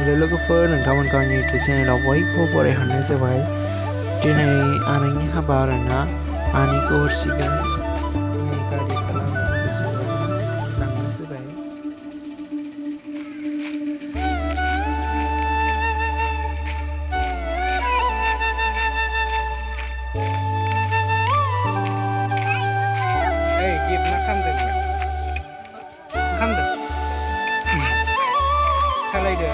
हेल' लोगोफोर, नोंथांमोनखौ आंनि इउटुब चेनेलाव बयखौबो बरायहरनाय जाबाय। दिनै आनैनि हाबा आरोना, आनैखौ हरसिगोन गारि लांनो फैबाय। ओइ गिफ्ट मा खालामदों नों? मा खालामदों? खालायदो।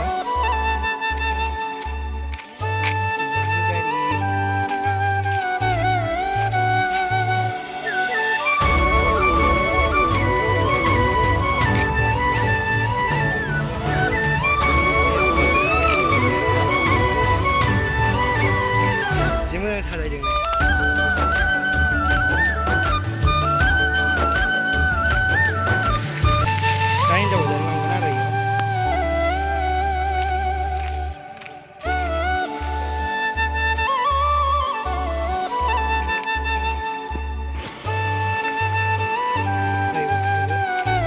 जि मोजां साजायदों नों। दा हिनजाव गोदान लांगोन आरो इयाव।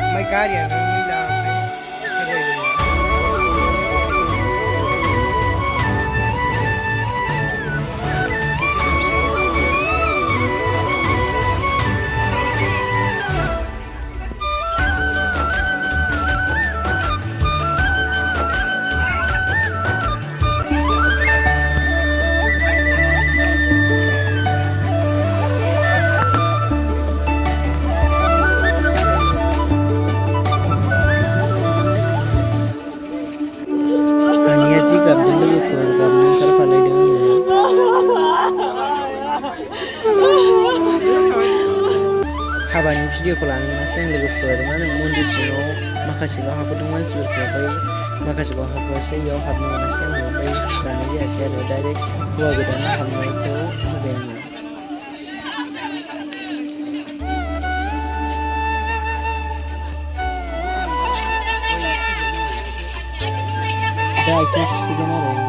ओमफ्राय गारियानो मैला ओमफ्राय साजायदों। आनैया जि गाबदों लोगोफोर, गाबनो ओंखारफालायदों आङो। हाबानि भिडिअखौ लानो मोनासै आं लोगोफोर, मा होनो मन्दिर सिङाव माखासेल' हाबहोदों मानसिफोरखौ, ओमफ्राय माखासेखौ हाबहोआसै, इयाव हाबनो मोनासै आङो, ओमफ्राय लानाय जायासै आरो डाइरेक्ट हौवा गोदाना हाबनायखौ होबाय आङो। दा आथिं सुसिगोन आरो आङो।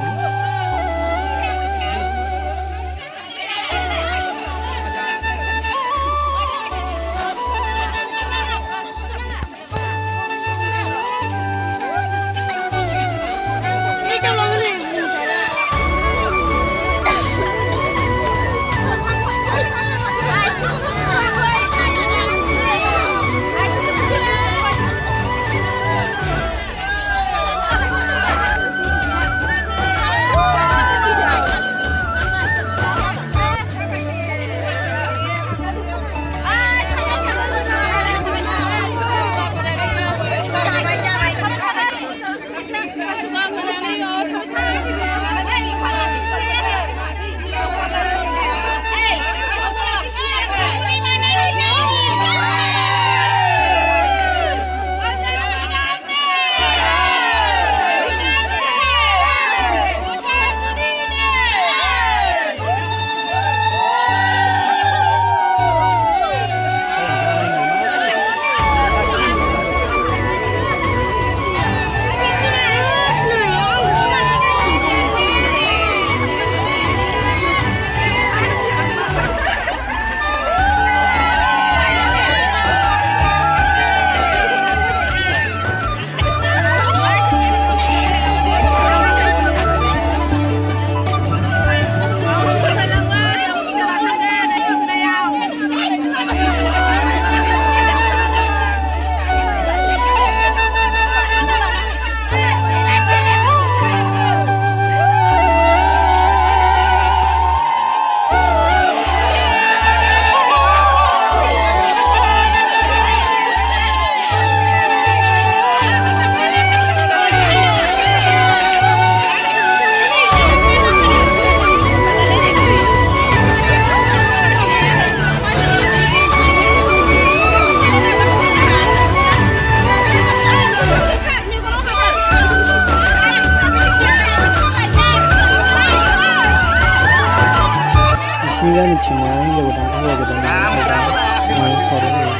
बिसिनि गामिथिंना हिनजाव गोदान हौवा गोदान सावराय होयो।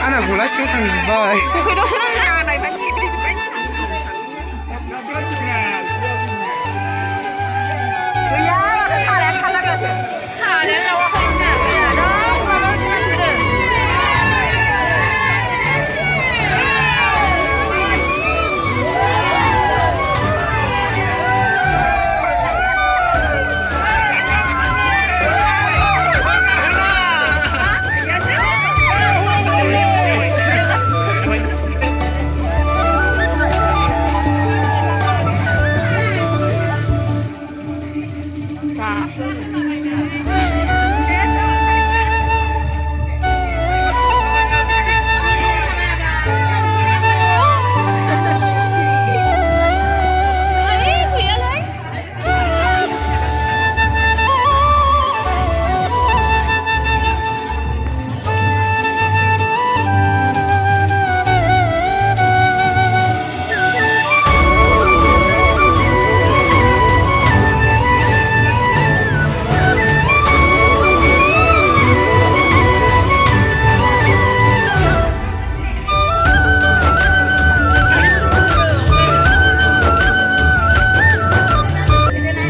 आंना गला सिङाव थांजोब्बाय खैदाव सोनानै जानाय मानि गैया माथो सालायानो थालागासो सालायानो गावाखै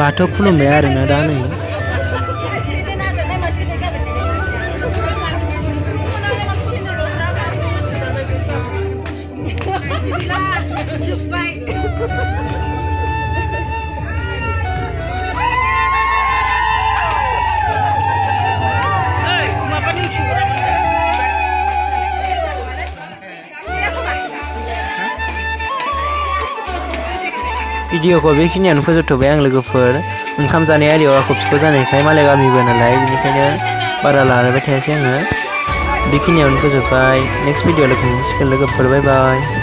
बाथौ खुलुमबाय आरोना दा नै भिडिअखौ बेखिनियावनो फोजोबथ'बाय आं लोगोफोर ओंखाम जानाय आरियाव आख' फिख' जानायखाय मालाय गामिबो नालाय बेनिखायनो बारा लालायबाय थायासै आङो बेखिनियावनो फोजोबबाय नेक्स्ट भिडिअ लोगो मोनसिगोन लोगोफोर बाय बाय